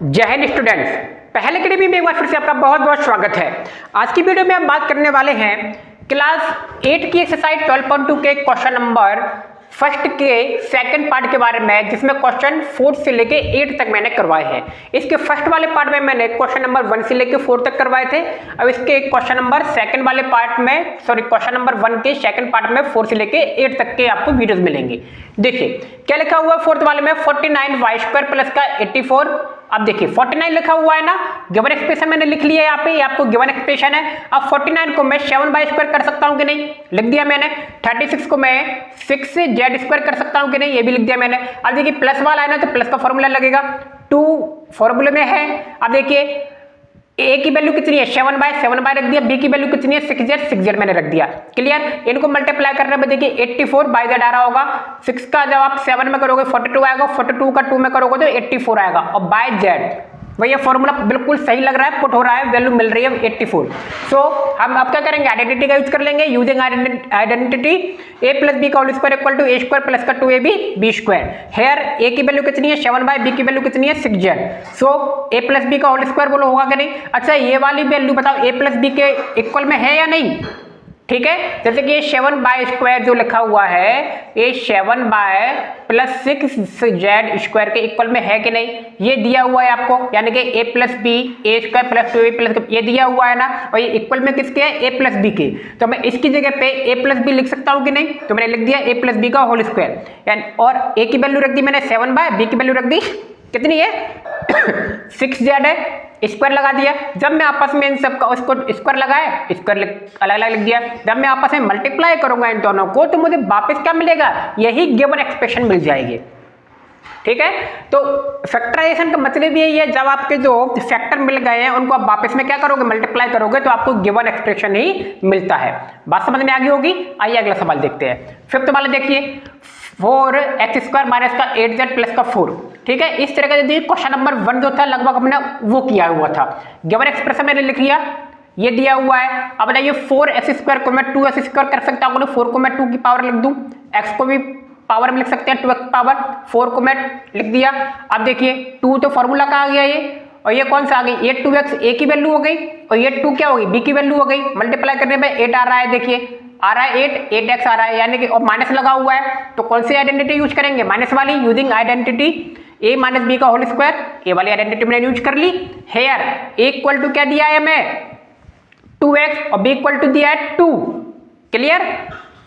जय हिंद स्टूडेंट्स, पहले के लिए भी एक बार फिर से आपका बहुत बहुत स्वागत है। आज की वीडियो में हम बात करने वाले हैं क्लास 8 की एक्सरसाइज 12.2 के क्वेश्चन नंबर फर्स्ट के सेकंड पार्ट के बारे में, जिसमें क्वेश्चन 4 से लेके 8 तक मैंने करवाए हैं। इसके फर्स्ट वाले पार्ट में मैंने क्वेश्चन नंबर 1 से लेके 4 तक करवाए थे। अब इसके क्वेश्चन नंबर सेकंड वाले पार्ट में क्वेश्चन नंबर 1 के सेकंड पार्ट में 4 से लेके 8 तक के आपको वीडियोस मिलेंगे। देखिए क्या लिखा हुआ है फोर्थ वाले में, 49y² प्लस का 84। अब देखिए 49 लिखा हुआ है ना, गिवन एक्सप्रेशन मैंने लिख लिया है यहाँ पे, ये आपको गिवन एक्सप्रेशन है। अब 49 को मैं 7y² कर सकता हूँ कि नहीं, लिख दिया मैंने। 36 को मैं 6z² कर सकता हूँ कि नहीं, ये भी लिख दिया मैंने। अब देखिए प्लस वाला है ना, तो प्लस का फॉर्मूला लगेगा, 2 फॉर्मूले में है। अब देखिए a की वैल्यू कितनी है, 7/7 रख दिया। b की वैल्यू कितनी है, 6z मैंने रख दिया। क्लियर। इनको मल्टीप्लाई करने में देखिए 84/z आ रहा होगा। 6 का जब आप 7 में करोगे 42 आएगा, 42 का 2 में करोगे तो 84 आएगा। और बाय z वही फॉर्मूला बिल्कुल सही लग रहा है, पुट हो रहा है, वैल्यू मिल रही है 84। सो हम अब क्या करेंगे, आइडेंटिटी का यूज कर लेंगे। Using identity a plus B का whole square equal to a² plus का 2ab b²। हेयर a की वैल्यू कितनी है 7/b की वैल्यू कितनी है 6z। So a plus B का होल स्क्वायर बोलो होगा कि नहीं। अच्छा ये वाली वैल्यू बताओ a प्लस बी के इक्वल में है या नहीं। ठीक है, जैसे कि ये 7/² जो लिखा हुआ है, ये 7 प्लस 6z² के इक्वल में है कि नहीं, ये दिया हुआ है आपको। यानी कि a plus B a² plus 2ab plus ये दिया हुआ है ना, और ये इक्वल में किसके है, a प्लस बी के। तो मैं इसकी जगह पे a प्लस बी लिख सकता हूँ कि नहीं, तो मैंने लिख दिया a प्लस बी का होल स्क्वायर। यानी और a की वैल्यू रख दी मैंने 7/b की वैल्यू रख दी कितनी है 6z है, स्क्वायर लगा दिया। जब मैं आपस में इन सबका उसको स्क्वायर लगाए, स्क्वायर अलग अलग लिख दिया। जब मैं आपस में मल्टीप्लाई करूंगा इन दोनों को, तो मुझे वापस क्या मिलेगा, यही गिवन एक्सप्रेशन मिल जाएगी। ठीक है, तो फैक्टराइजेशन का मतलब यही है, जब आपके जो फैक्टर मिल गए हैं उनको आप वापस में क्या करोगे, मल्टीप्लाई करोगे, तो आपको गिवन एक्सप्रेशन ही मिलता है। बात समझ में आ गई होगी। आइए अगला सवाल देखते हैं। फिफ्थ वाला देखिए, 4x² माइनस का 8z प्लस का 4। ठीक है, इस तरह का यदि क्वेश्चन नंबर 1 जो था लगभग हमने वो किया हुआ था। गिवन एक्सप्रेशन मैंने लिख लिया, ये दिया हुआ है। अब बताइए 4x² को मैं 2x² कर सकता हूँ, 4 को मैं 2 की पावर लिख दूं, x को भी पावर में लिख सकते हैं 2x पावर, 4 को मैं लिख दिया। अब देखिए 2 तो फॉर्मूला का आ गया ये, और ये कौन सा आ गई, ये 2x a की वैल्यू हो गई, और ये 2 क्या हो गई, b की वैल्यू हो गई। मल्टीप्लाई करने में 8 आ रहा है, देखिए आ रहा है 8x आ रहा है, यानी कि और माइनस लगा हुआ है, तो कौन सी आइडेंटिटी यूज करेंगे, माइनस वाली। Using identity a minus B का होल स्क्वायर, ए वाली आइडेंटिटी मैंने यूज कर ली। हेयर a इक्वल टू क्या दिया है हमें 2x, और b इक्वल टू दिया है 2। Clear.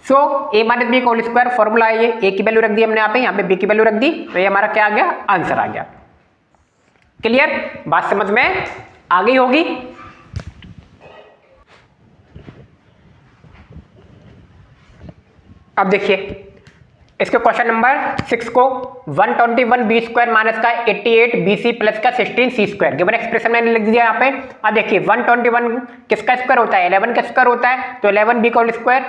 So a minus B का होल स्क्वायर फॉर्मूला है ये, a की वैल्यू रख दी हमने यहाँ पे b की वैल्यू रख दी, तो ये हमारा क्या आ गया, आंसर आ गया। क्लियर, बात समझ में आ गई होगी। अब देखिए इसके क्वेश्चन नंबर 6 को 121b² माइनस का 88bc प्लस का 16c²। गिवन एक्सप्रेशन मैंने लिख दिया यहाँ पे। अब देखिए 121 किसका स्क्वायर होता है, 11 का स्क्वायर होता है, तो 11b का होल स्क्वायर।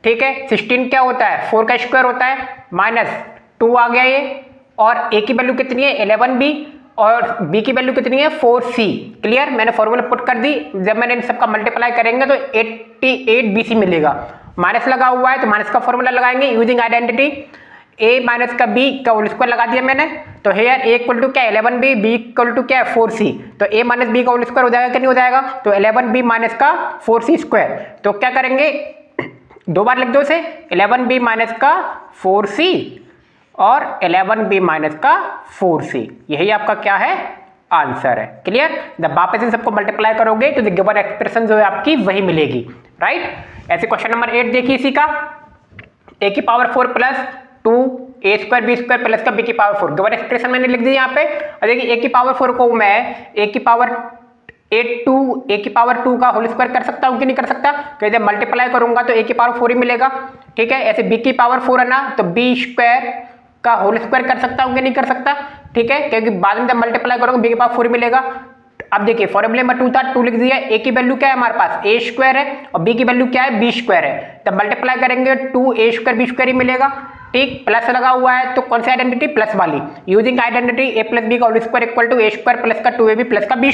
ठीक है, 16 क्या होता है, 4 का स्क्वायर होता है, माइनस 2 आ गया ये, और a की वैल्यू कितनी है 11b, और b की वैल्यू कितनी है 4c। क्लियर, मैंने फॉर्मूला पुट कर दी। जब मैंने इन सबका मल्टीप्लाई करेंगे तो 88bc मिलेगा। माइनस लगा हुआ है तो माइनस का फॉर्मूला लगाएंगे। यूजिंग आइडेंटिटी a माइनस का b का होल स्क्वायर लगा दिया मैंने, तो हेयर a इक्वल टू क्या 11b, b इक्वल टू क्या है 4c, तो a माइनस b का होल स्क्वायर हो जाएगा कि नहीं हो जाएगा, तो 11b माइनस का 4c²। तो क्या करेंगे, दो बार लिख दो इसे, 11b माइनस का 4c और 11b माइनस का 4c, यही आपका क्या है, आंसर है। क्लियर। जब वापस इन सबको मल्टीप्लाई करोगे तो गिवन एक्सप्रेशन जो है आपकी वही मिलेगी। राइट। ऐसे क्वेश्चन नंबर 8 देखिए, इसी का a की power 4 plus 2a² b² plus का b की पावर 4। गिवन एक्सप्रेशन मैंने लिख दी यहाँ पे। और देखिए a की पावर 4 को मैं a की पावर 2 का होल स्क्वायर कर सकता हूँ कि नहीं कर सकता, तो जब मल्टीप्लाई करूंगा तो a की पावर 4 ही मिलेगा। ठीक है, ऐसे b की पावर 4 है ना, तो b² का होल स्क्वायर कर सकता हूँ कि नहीं कर सकता। ठीक है, क्योंकि बाद में जब मल्टीप्लाई करोगे b के पावर 4 मिलेगा। अब देखिए फॉर्मूले में 2 था, 2 लिख दिया। a की वैल्यू क्या है हमारे पास, a² है, और b की वैल्यू क्या है, b² है। तब मल्टीप्लाई करेंगे 2a² b² ही मिलेगा। ठीक, प्लस लगा हुआ है, तो कौन सी आइडेंटिटी, प्लस वाली। Using identity a plus B का whole square equal to a² plus का 2ab प्लस का b²।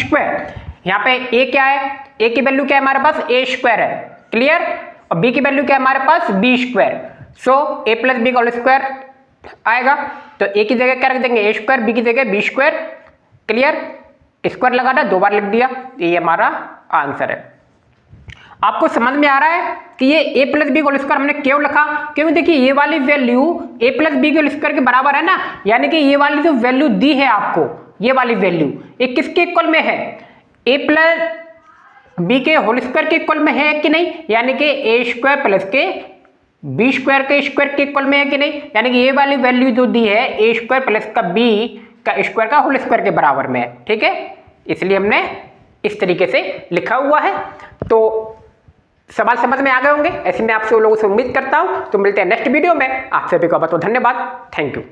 यहाँ पे a क्या है, a की वैल्यू क्या है हमारे पास, a² है। क्लियर। और b की वैल्यू क्या है हमारे पास, b²। So a plus B का होल स्क्वायर आएगा, तो a की जगह क्या रख देंगे, a² b की जगह b²। क्लियर। स्क्वायर लगाना, 2 बार लिख दिया, ये हमारा आंसर है। आपको समझ में आ रहा है कि ये a plus B whole square हमने क्यों लिखा? क्योंकि देखिए ये वाली वैल्यू a प्लस बी के होल स्क्वायर के बराबर है ना, यानी कि ये वाली जो वैल्यू दी है आपको, ये वाली वैल्यू ये किसके इक्वल में है? a प्लस बी के होल स्क्वायर के इक्वल में है कि नहीं, यानी कि a स्क्वायर प्लस के बी स्क्वायर के स्क्वायर के इक्वल में है कि नहीं, यानी कि ये वाली वैल्यू जो दी है a स्क्वायर प्लस का b का स्क्वायर का होल स्क्वायर के बराबर में है। ठीक है, इसलिए हमने इस तरीके से लिखा हुआ है। तो सवाल समझ में आ गए होंगे, ऐसे मैं आपसे लोगों से उम्मीद करता हूं। तो मिलते हैं नेक्स्ट वीडियो में, आप सभी को बहुत बहुत धन्यवाद, थैंक यू।